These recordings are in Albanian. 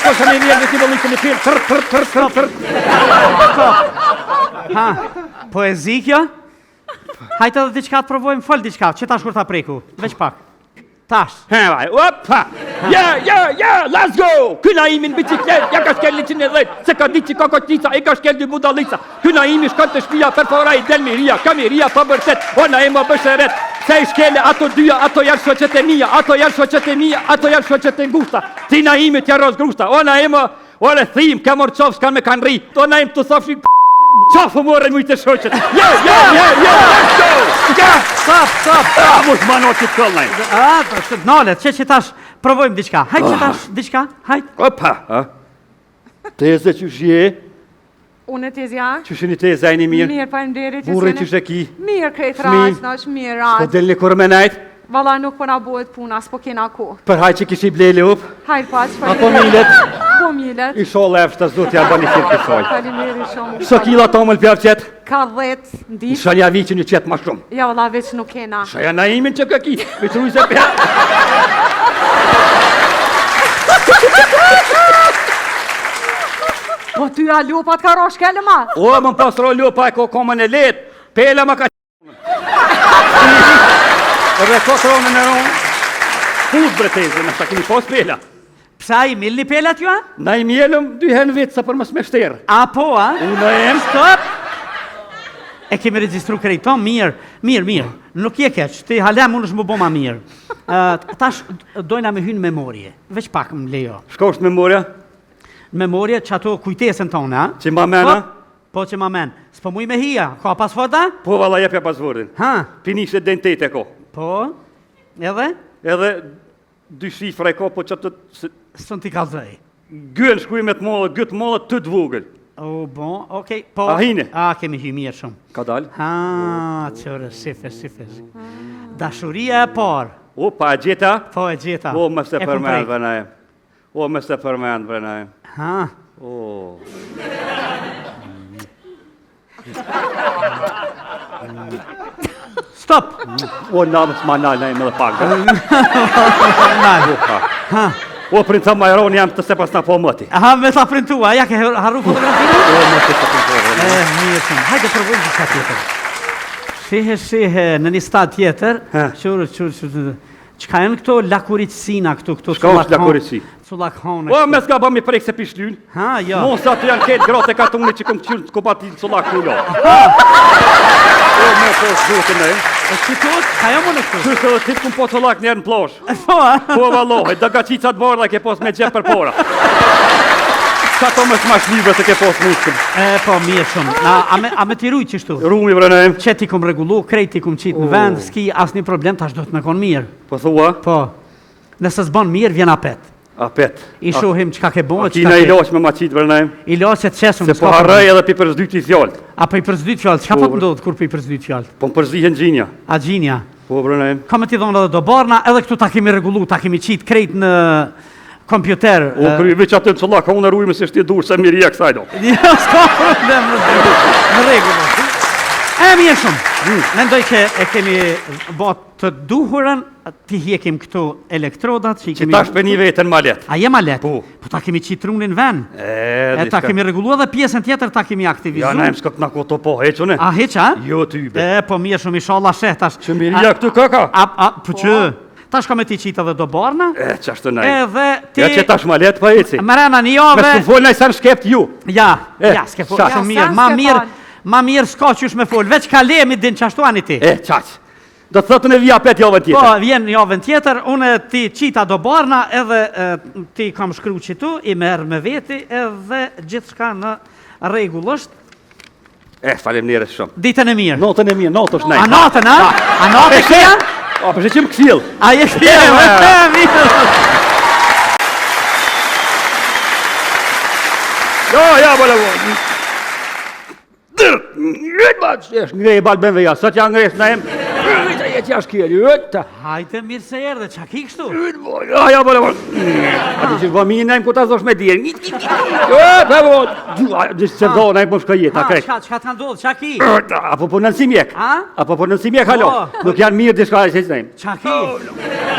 kosa me njerë ti vëllikën e pirë, tër. Ha, poezi kjo? Hajtë edhe diçka të provojmë, fol diçka, që tash kur ta preku, veç pak. Tash. Vaj, opa! Ja, let's go! Kyna imi në biciklet, ja ka shkel 110, se ka ditë që ka kotica, e ka shkel 2 budalica. Kyna imi shkon të shpia, perforaj, delmiria, kamiria, pa bërtet, ona e më bësheret. Se i shkele ato dyja, ato janë shoqet e mia, ato janë shoqet e mia, ato janë shoqet e ngushta. Tina imi t'ja roz grushta, ona e më, ore thim, ka mor qovë s'kan me kanë ri, ona im të thofshin qafë more mujtë e shoqet. Jo, let's go! Stop. Mos manot që t'kollnaj. Nalet, që tash provojmë diçka. Hajt që tash diçka, hajt. Opa, teze që shje, Unë të zja. që shini teze ajni mirë, Mirë, faleminderit. burri që sheki, Mirë, krejt Fmi. rast, nash mirë po rast. delni kur me najt, Valla nuk po na bëhet puna, s'po kena ku. për haj që kishi bleli up, Hajt pas, apo milet, Po milet. i sholle efshta zot ja bani qëtë kësoj. Faleminderit shumë. Sa kila tomël pjavë qëtë, Ka 10 në ditë. shanja vi që një qëtë ma shumë. Ja valla veç nuk kena. Shaja na imin që këki, vitruj se pja. Po ty a lupat ka rosh kelle ma? O, më pas ro lupa e ko komën e letë, pela më ka Dhe kotronën e ronë, fut breteze, nështë ta kemi pas pela. Psa i milni pelat ju, a? Na i mjelëm 2 herë në vetë sa për më smeshterë. A po, a? Unë em, Stop! E kemi registru krejton, mirë. Nuk je keq, ti halem unë është më bo ma mirë. Tash dojna me hynë memorje, veç pak më lejo. shko është memoria, Memorje që ato kujtesën tonë, a? që ma mena, Po që ma men. S'po muj me hija, ka pas foda? po vala jepja pasvordin. Ha, Pinisht e dentete ko. po, edhe? Edhe 2 shifra e ko, po që të Sën t'i kalzoj. gënë shkujmet mollë, gëtë mollë të vogël. O, bon, okej, po. A hine? A, kemi hy mirë shumë. Ka dalë? Ha, qërë, sifes. Dashuria e parë, O, pa e gjeta? po e gjeta. O, më se E kum përmend, prek. vënajem. O, më se përmend, vënajem. Ha, O, stop! o, namës ma nalë, na e më dhe pak. Nalë. Ha, O, princa Majroni jam të se pas na po mëti. aha, me ta printua, ja ke harru fotografinë? O, më se të përmend. Mirë shumë, hajde provojmë diçka tjetër. Shihe, në një stad tjetër, Ha. çka janë këto lakuricina këtu Çka është lakurici? Sullakhone. O, me s'ka ba mi prek se pishlyn. Ha, jo. Mos atë janë ketë gratë e katunit që kom qyrë të kopatin të solak kullo. O, me po shkutën e. E qëtot, ka jo më në këtu? Qështë edhe ti të kum po solak njerë në plosh. Po, a? Po, valohet, da ka qicat bardha ke pos me gjep për pora. Sa to me s'mash libre se ke pos muskëm. E, po, mirë shumë. A me t'i rujt qështu? Rumi vrënajmë. Që ti kum regullu, krejt ti kum qitë në vend, s'ki asni problem, tash do të me konë mirë. Po thua? Po, nëse s'bon mirë, vjen apet. Apet. I shohim qka ke bo, Kina i loq me ma qitë vrënajmë. I loqet qesëm. Se po harrej edhe pi përzdyt i thjallët. Apo i përzdyt fjallët, qka po të ndodhë kur për i përzdyt fjallët? Po më përzihen gjinja. A gjinja? Po vrënajmë. Ka me t'i dhonë edhe do barna, edhe këtu ta kemi regullu, ta kemi qitë krejt në kompjuter. O, kërë veç atë në solak, ka unë rujme se shti dur se mirja kësaj do. Jo, s'ka problem në regullë. E mirë shumë. Mendoj që e kemi bot të duhurën, ti hjekim këtu elektrodat që i Që kemi... tash për një vetën ma letë. A je ma letë? Po. Po ta kemi qitë runin ven. E ta kemi regullu edhe pjesën tjetër ta kemi aktivizu. Ja, na im s'ka t'na koto po, heqone? A heqa? Jo, ty be. E, po mirë shumë, inshallah sheh tash. Që mirja këtu këka? Po që? Tash ka me ti qitë edhe do barna. E, qashtë naj. Edhe ti... Ja që tash ma letë pa eci. Marana një Me jove... s'ku folë naj sa në shkept ju. Ja, E, s'ke fol, qaç. shumë Ja, mirë, s'ke ma mirë s'ka qysh me fol, veç ka lemi din qashtu ani ti. E, qaq. Do të thotën e vija pet javën Po, tjetër. vjen javën tjetër, unë ti qita do barna, edhe ti kam shkru qitu, i merë me veti, edhe gjithë shka në regull është, E, falem njerës shumë. ditën e mirë. Notën e mirë, notë është nej. A natën, a? A natë e kja? A, përshë që më kësil. A je kja, mirë. Ja, bële bo. Ngrej balë, benve ja, sot ja ngresh na em. e që ashkjeli, ëtë. Hajte mirë se erdhe, qa ki kështu? Ja, bërë, a di që vëmi nëjmë ku ta zosh me dirë. Për vod, disë që do, nëjmë më shka jetë, a krejt. Qa të ndodhë, qa ki? Apo për nënsi mjek, apo për nënsi mjek, halo. Nuk janë mirë dishka e që nëjmë. Qa ki?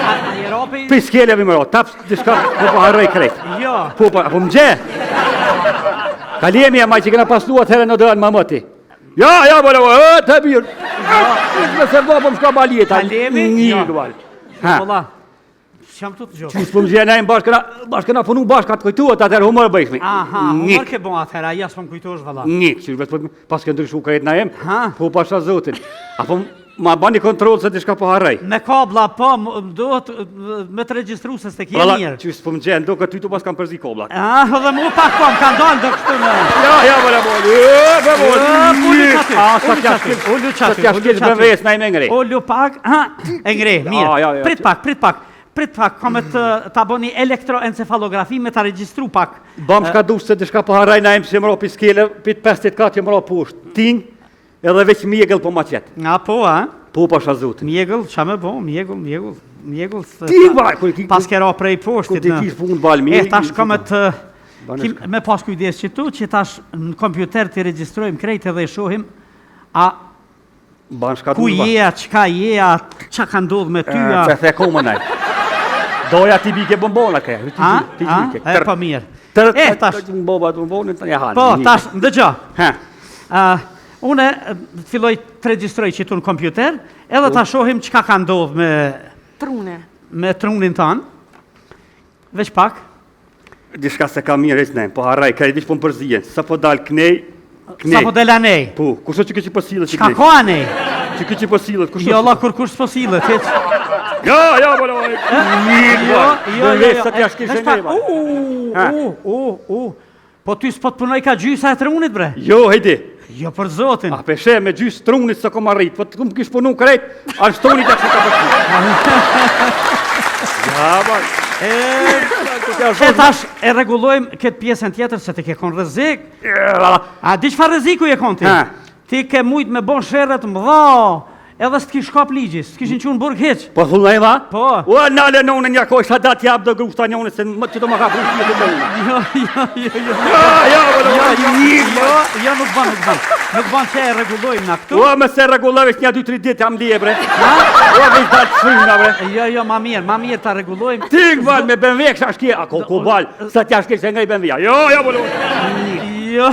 A je ropi? Për skele mi më ro, tapës dishka po harrej krejt. Jo. Po më gje. Kalemi e maj që këna pasluat herë në dërën mamëti. Ja, bërë, të birë. Me se do për më shka baljet. Kalemi? Një këval. Ola, qam të të gjohë. Qysë për më gje nejmë bashkëna punu bashkë atë kujtuat atër humër bëjshmi. Aha, humër ke bon atëhera, jasë për më kujtosh vëlla. Një, qysë pas këndër shu krejt na jem, Ha? po pasha zotin. Apo ma bani kontrol se të shka po harrej. Me kabla, po, dohet me të registru se s'te kje mirë. Qysë për më gje, ndo këtë ty të pas kam përzi kobla. Dhe mu pak po, më kanë dalë do kështu në... Ja, bërë, sa t'ja shkel bëmves na jem ngrej. Ollu pak, e ngre, mirë. Prit pak, kome të boni elektroencefalografi me të registru pak. Bam shka dush se të shka po harrej na jem që më ro për skele, për 54 që më ro pusht. Ting, edhe veç mjegël po ma qetë. Nga po, Po pasha zotin. Mjegël, qa me bo, mjegël. Ti vaj, pas kero prej poshtit. Ku ti kish pun bal mirë. Tash kome të... Me pas kujdes që tu, që tash në kompjuter të registrojmë krejt edhe i shohim, a ku je, qka je, a qa ka ndodh me ty, a... Që the koma nej. Doja ti bike bombona ke. Ti bike. E pa mirë. Tash... Po, tash, ndëgjo. Une filloj të registroj që tu në kompjuter, edhe ta shohim qka ka ndodh me... Trune. Me trunin tanë. Veç pak. Dishka se ka mirë e s'nejmë, po harraj, ka e dish po më përzijen. Sa po dalë knej. Sa po del anej. Po, kusho që këqi po silët që qka knej. ko anej? Që këqi po silët, kusho. Jo, Allah, kur kush s'po silët, heq. Ja, bërë, mirë, sa t'ja shkishe nejma. Po ty s'po të punoj ka gjysa e trunit, bre? Jo, hejdi. Jo, për zotin. A peshe me gjysë trunit së kom arrit, po të kom kish punu krejt, anë shtonit e që ka përshkit. Ja, bërë. E tash e regulojmë këtë pjesën tjetër se të ke konë rëzik. A di qëfar rëziku je konë ti? Ti ke mujt me bon shërët më dha, edhe s'ti shkap ligjis, s'kishin qunë burg heq. Po thullë e ma? Po. O, nale në unë një kohë, sa da t'jabë dhe grushta një unë, se që të më ka brushti të të unë. Jo, nuk ban. Nuk ban që e regulojmë na këtu. O, me se regulojmë një 2-3 ditë jam lije, bre. O, me i dalë të shringa, bre. Jo, ma mirë ta regulojmë. Tik, val, me BMW kësha shkje, ako, ku val, sa t'ja shkje se nga i BMW-a. Jo, bolo. Jo,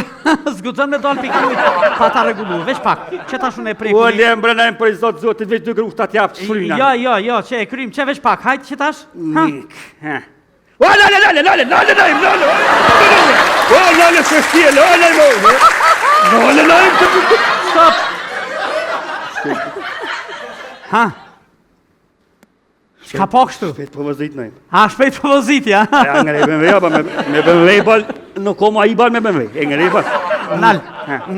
zgutëm me dalë pikujt, pa ta regullu, veç pak, që ta shune e prej O, lem, bre, najmë për i zotë zotit, veç 2 grushta t'jabë të shringa. Jo, që e krymë, që veç pak, hajtë që tash? Nik, O, lale, o, lale, se shkje, lale, Stop! Ka po kështu? Shpet për vëzit nëjmë. Shpejt për vëzit, ja? Ja, ngre i BMW-a, pa me BMW bal, nuk koma i bal me BMW, e ngre i bal. Nal,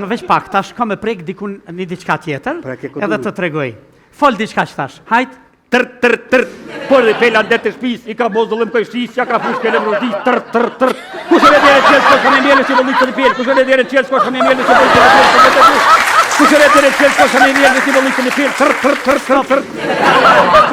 veç pak, tash ka me prek dikun një diqka tjetër, edhe të tregoj. Fol diqka që tash, hajt? Tër, por dhe pela ndër të shpis, i ka bozdullim këj shqis, ja ka fush kele mrodi, tër. Kushe le dhere qelë s'ko shme mjele që vëllit të në pjellë, kushe le dhere qelë s'ko shme mjele që vëllit të në pjellë, kushe le dhere qelë s'ko shme mjele që vëllit të në pjellë, tër.